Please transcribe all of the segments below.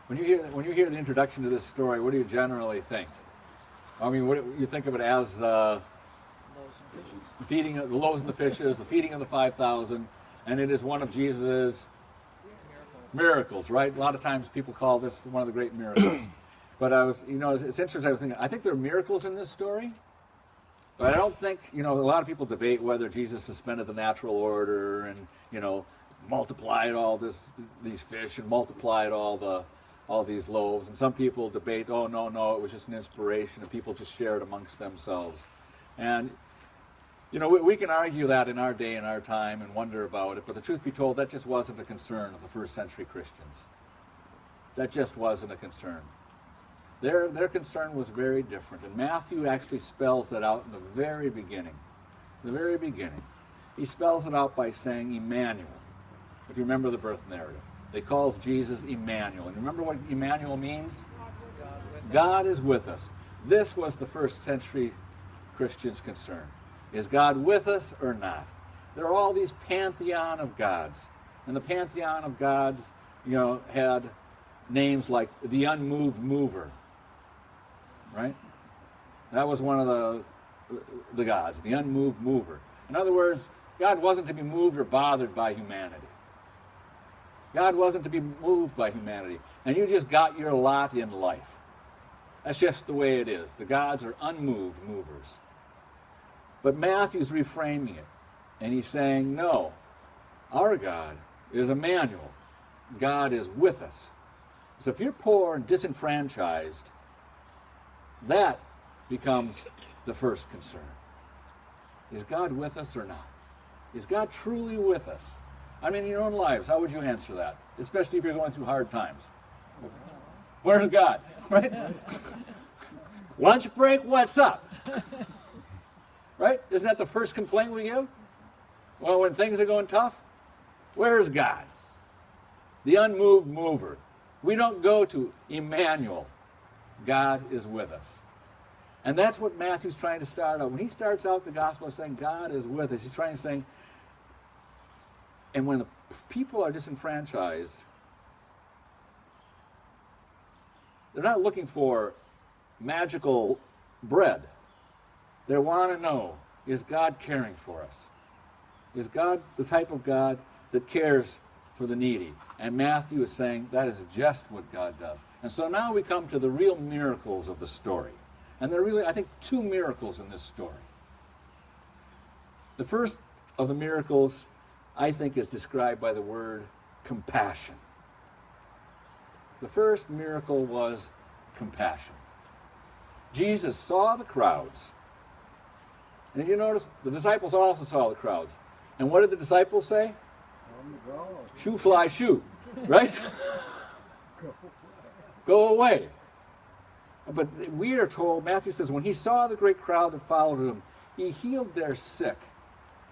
When you hear the introduction to this story, what do you generally think? I mean, what you think of it as the feeding of the loaves and the fishes, the feeding of the 5,000, and it is one of Jesus' miracles, right? A lot of times people call this one of the great miracles. But it's interesting. I think there are miracles in this story, but I don't think, a lot of people debate whether Jesus suspended the natural order and, multiplied all these fish and multiplied all these loaves. And some people debate, oh, no, it was just an inspiration and people just shared amongst themselves. And, we can argue that in our day and our time and wonder about it, but the truth be told, that just wasn't a concern of the first century Christians. That just wasn't a concern. Their concern was very different, and Matthew actually spells that out in the very beginning. The very beginning. He spells it out by saying Emmanuel, if you remember the birth narrative. They calls Jesus Emmanuel. And remember what Emmanuel means? God is with us. This was the first century Christians' concern. Is God with us or not? There are all these pantheon of gods. And the pantheon of gods, had names like the unmoved mover. Right? That was one of the gods, the unmoved mover. In other words, God wasn't to be moved or bothered by humanity. God wasn't to be moved by humanity. And you just got your lot in life. That's just the way it is. The gods are unmoved movers. But Matthew's reframing it. And he's saying, no, our God is Emmanuel. God is with us. So if you're poor and disenfranchised, that becomes the first concern. Is God with us or not? Is God truly with us? I mean, in your own lives, how would you answer that? Especially if you're going through hard times. Where's God? Right? Lunch break, what's up? Right? Isn't that the first complaint we give? Well, when things are going tough, where's God? The unmoved mover. We don't go to Emmanuel. God is with us. And that's what Matthew's trying to start out. When he starts out the gospel saying God is with us, he's trying to say, and when the people are disenfranchised, they're not looking for magical bread. They want to know, is God caring for us? Is God the type of God that cares for the needy? And Matthew is saying that is just what God does. And so now we come to the real miracles of the story. And there are really, I think, two miracles in this story. The first of the miracles, I think, is described by the word compassion. The first miracle was compassion. Jesus saw the crowds. And you notice the disciples also saw the crowds. And what did the disciples say? Shoo, fly, shoo. Right? Go away. But we are told, Matthew says, when he saw the great crowd that followed him, he healed their sick.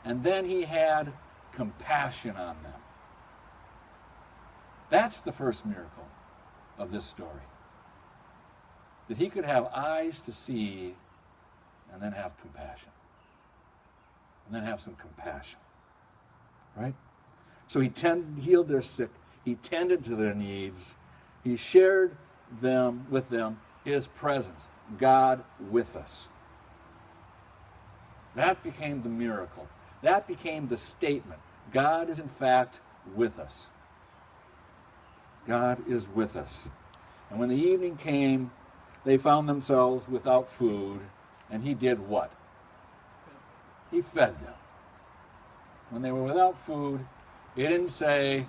And then he had compassion on them. That's the first miracle of this story. That he could have eyes to see and then have compassion. And then have some compassion. Right? So he healed their sick. He tended to their needs. He shared with them his presence. God with us. That became the miracle. That became the statement. God is in fact with us. God is with us. And when the evening came, they found themselves without food, and he did what? He fed them. When they were without food, he didn't say,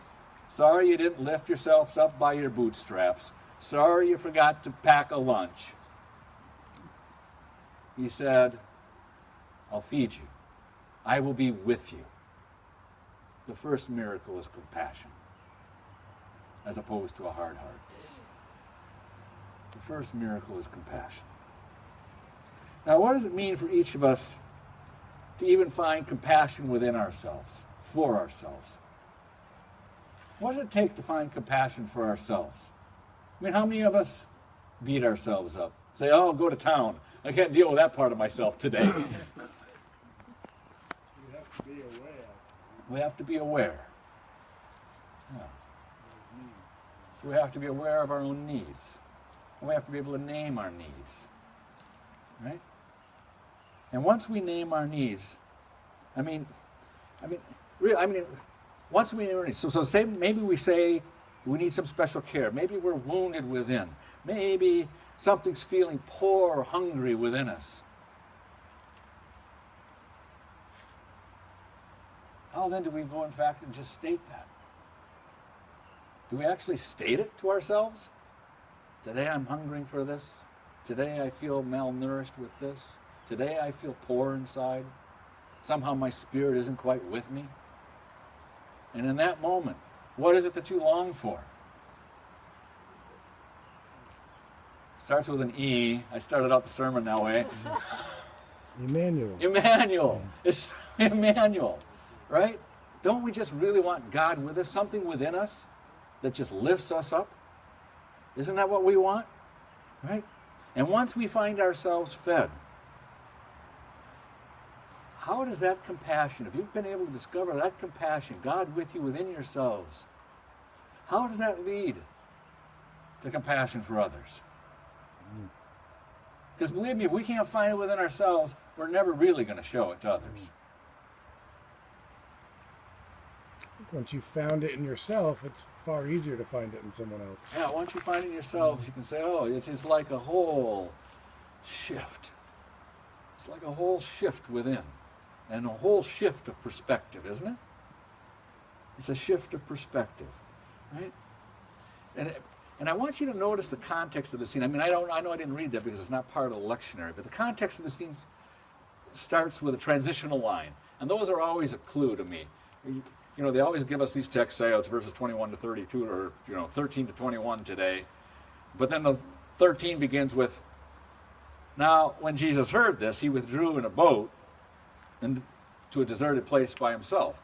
sorry you didn't lift yourselves up by your bootstraps. Sorry you forgot to pack a lunch. He said, I'll feed you. I will be with you. The first miracle is compassion, as opposed to a hard heart. The first miracle is compassion. Now, what does it mean for each of us to even find compassion within ourselves, for ourselves? What does it take to find compassion for ourselves? I mean, how many of us beat ourselves up? Say, oh, I'll go to town. I can't deal with that part of myself today. You have to be aware. We have to be aware. Yeah. So we have to be aware of our own needs. And we have to be able to name our needs. Right? And once we name our needs, once we name our needs, so say, maybe we say we need some special care. Maybe we're wounded within. Maybe something's feeling poor or hungry within us. How then do we go, in fact, and just state that? Do we actually state it to ourselves? Today I'm hungering for this. Today I feel malnourished with this. Today I feel poor inside. Somehow my spirit isn't quite with me. And in that moment, what is it that you long for? Starts with an E. I started out the sermon that way. Emmanuel. Emmanuel. It's Emmanuel, right? Don't we just really want God with us, something within us that just lifts us up? Isn't that what we want? Right? And once we find ourselves fed, how does that compassion, if you've been able to discover that compassion, God with you within yourselves, how does that lead to compassion for others? Because believe me, if we can't find it within ourselves, we're never really going to show it to others. Once you found it in yourself, it's far easier to find it in someone else. Yeah, once you find it in yourselves, you can say, oh, it's like a whole shift. It's like a whole shift within. And a whole shift of perspective, isn't it? It's a shift of perspective, right? And I want you to notice the context of the scene. I know I didn't read that because it's not part of the lectionary, but the context of the scene starts with a transitional line. And those are always a clue to me. You know, they always give us these texts, say, oh, it's verses 21 to 32, or, 13 to 21 today. But then the 13 begins with, now, when Jesus heard this, he withdrew in a boat and to a deserted place by himself.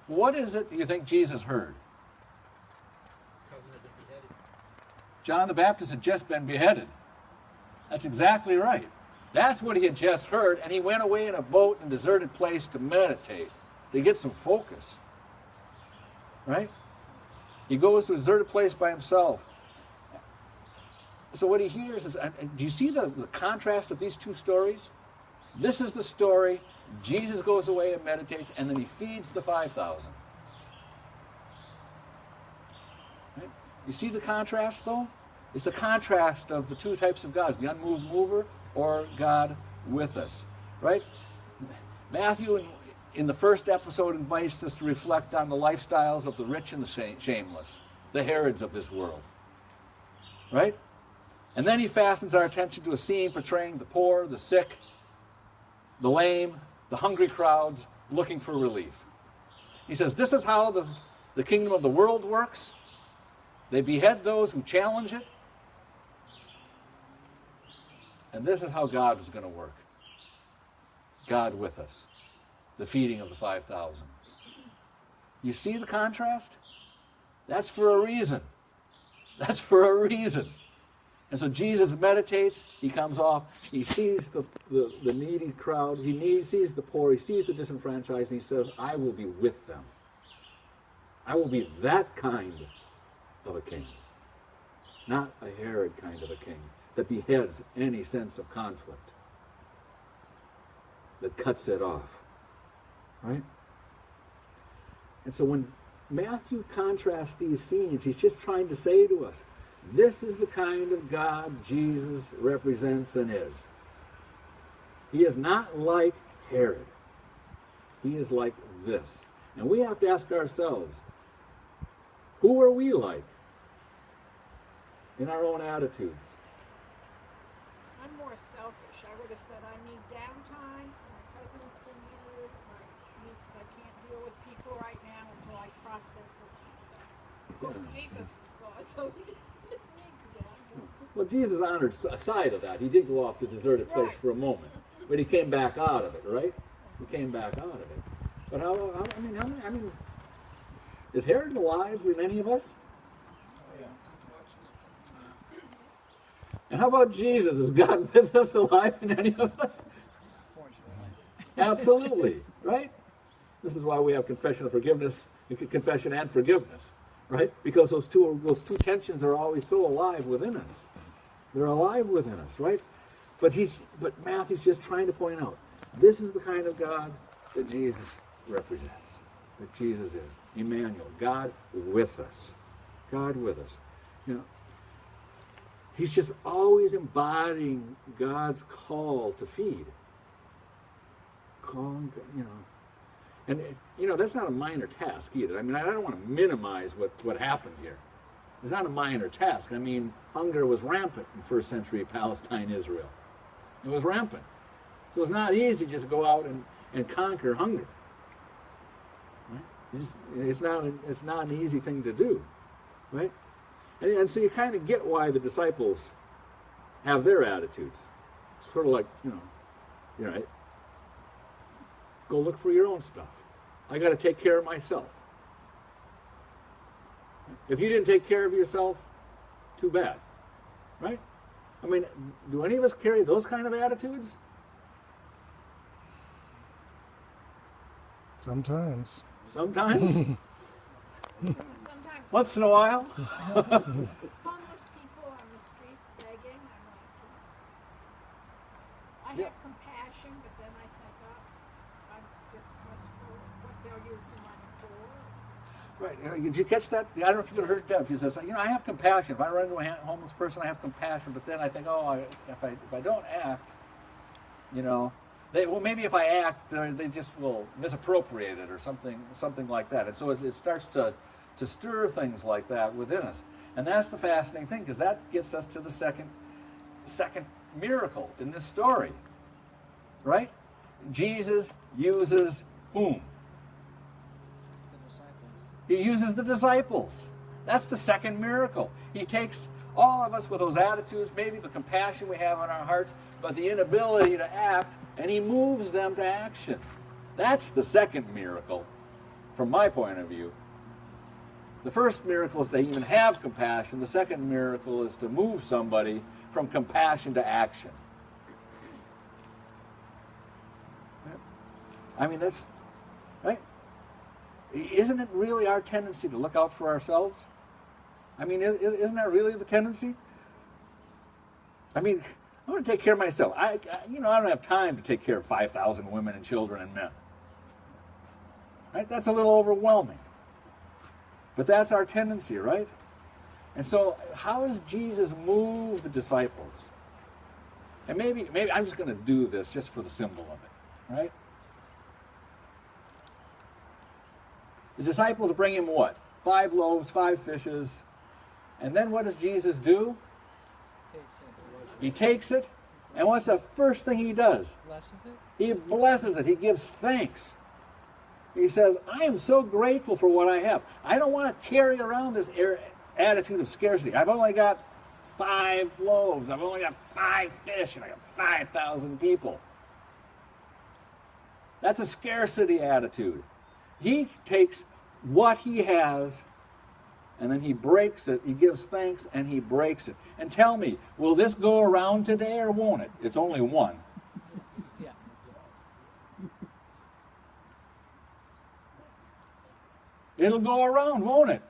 What is it that you think Jesus heard? John the Baptist had just been beheaded. That's exactly right. That's what he had just heard, and he went away in a boat in a deserted place to meditate, to get some focus. Right? He goes to a deserted place by himself. So what he hears is, do you see the contrast of these two stories? This is the story. Jesus goes away and meditates, and then he feeds the 5,000. Right? You see the contrast, though? It's the contrast of the two types of gods, the unmoved mover or God with us. Right? Matthew, in the first episode, invites us to reflect on the lifestyles of the rich and the shameless, the Herods of this world. Right? And then he fastens our attention to a scene portraying the poor, the sick, the lame, the hungry crowds looking for relief. He says, this is how the kingdom of the world works. They behead those who challenge it. And this is how God is going to work. God with us. The feeding of the 5,000. You see the contrast? That's for a reason. That's for a reason. And so Jesus meditates, he comes off, he sees the needy crowd, he sees the poor, he sees the disenfranchised, and he says, I will be with them. I will be that kind of a king. Not a Herod kind of a king that beheads any sense of conflict, that cuts it off. Right? And so when Matthew contrasts these scenes, he's just trying to say to us, this is the kind of God Jesus represents and is. He is not like Herod. He is like this. And we have to ask ourselves, who are we like in our own attitudes? I'm more selfish. I would have said I need downtime. My cousin's been here. I can't deal with people right now until I process this. Of course, Jesus was God, so he didn't need that. Well, Jesus honored a side of that. He did go off to a deserted place for a moment, but he came back out of it, right? He came back out of it. But I mean, is Herod alive with any of us? And how about Jesus? Is God with us, alive in any of us? Absolutely, right? This is why we have confession and forgiveness, right? Because those two tensions are always so alive within us. They're alive within us, right? But Matthew's just trying to point out, this is the kind of God that Jesus represents, that Jesus is. Emmanuel, God with us. God with us. You know, he's just always embodying God's call to feed. Calling, you know. And, you know, that's not a minor task either. I mean, I don't want to minimize what happened here. It's not a minor task. I mean, hunger was rampant in first century Palestine, Israel. It was rampant. So it's not easy just to go out and conquer hunger. Right? It's not an easy thing to do. Right? And so you kind of get why the disciples have their attitudes. It's sort of like, you know, right? Go look for your own stuff. I got to take care of myself. If you didn't take care of yourself, too bad. Right? I mean, do any of us carry those kind of attitudes? Sometimes. Sometimes? Sometimes Once in a while? homeless people on the streets begging, I have compassion, but then I think, oh, I'm distrustful of what they'll use the money for. Right. Did you catch that? I don't know if you heard Deb. She says, you know, I have compassion. If I run into a homeless person, I have compassion. But then I think, oh, if I don't act, you know, maybe if I act, they just will misappropriate it or something like that. And so it starts to stir things like that within us. And that's the fascinating thing, because that gets us to the second miracle in this story. Right? Jesus uses whom? He uses the disciples. That's the second miracle. He takes all of us with those attitudes, maybe the compassion we have in our hearts, but the inability to act, and he moves them to action. That's the second miracle, from my point of view. The first miracle is to even have compassion. The second miracle is to move somebody from compassion to action. I mean, that's, right? Isn't it really our tendency to look out for ourselves? I mean, isn't that really the tendency? I mean, I want to take care of myself. I don't have time to take care of 5,000 women and children and men. Right? That's a little overwhelming. But that's our tendency, right? And so, how does Jesus move the disciples? And maybe I'm just going to do this just for the symbol of it, right? The disciples bring him what? 5 loaves, 5 fishes. And then what does Jesus do? He takes it. And what's the first thing he does? Blesses it. He blesses it. He gives thanks. He says, I am so grateful for what I have. I don't want to carry around this attitude of scarcity. I've only got 5 loaves. I've only got 5 fish. And I got 5,000 people. That's a scarcity attitude. He takes what he has, and then he breaks it. He gives thanks, and he breaks it. And tell me, will this go around today, or won't it? It's only one. Yeah. It'll go around, won't it?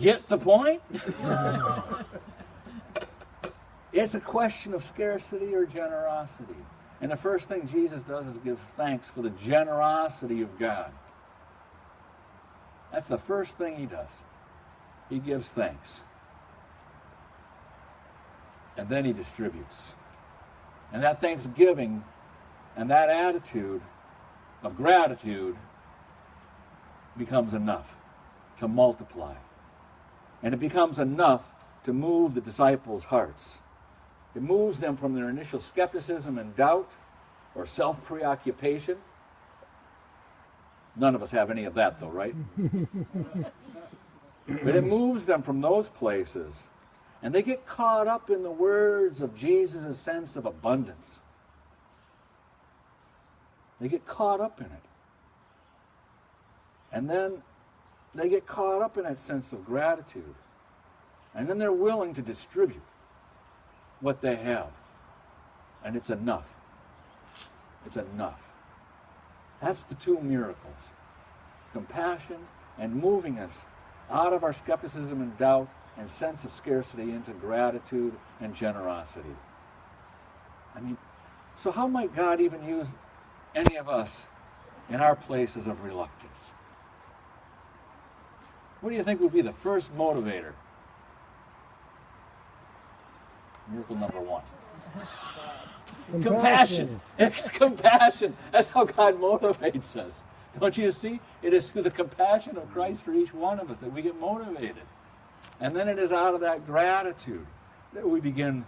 Get the point? It's a question of scarcity or generosity. And the first thing Jesus does is give thanks for the generosity of God. That's the first thing he does. He gives thanks. And then he distributes. And that thanksgiving and that attitude of gratitude becomes enough to multiply. And it becomes enough to move the disciples' hearts. It moves them from their initial skepticism and doubt or self-preoccupation. None of us have any of that, though, right? But it moves them from those places, and they get caught up in the words of Jesus' sense of abundance. They get caught up in it. And then they get caught up in that sense of gratitude. And then they're willing to distribute what they have. And it's enough. It's enough. That's the two miracles. Compassion and moving us out of our skepticism and doubt and sense of scarcity into gratitude and generosity. I mean, so how might God even use any of us in our places of reluctance? What do you think would be the first motivator? Miracle number one. Compassion. It's compassion. That's how God motivates us. Don't you see? It is through the compassion of Christ for each one of us that we get motivated. And then it is out of that gratitude that we begin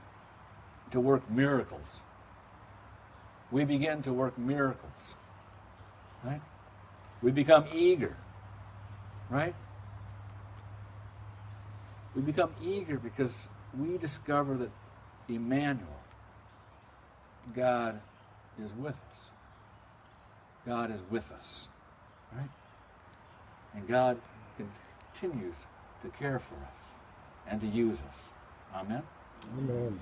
to work miracles. We begin to work miracles. Right? We become eager. Right? We become eager because we discover that Emmanuel, God is with us. God is with us. Right? And God continues to care for us and to use us. Amen? Amen.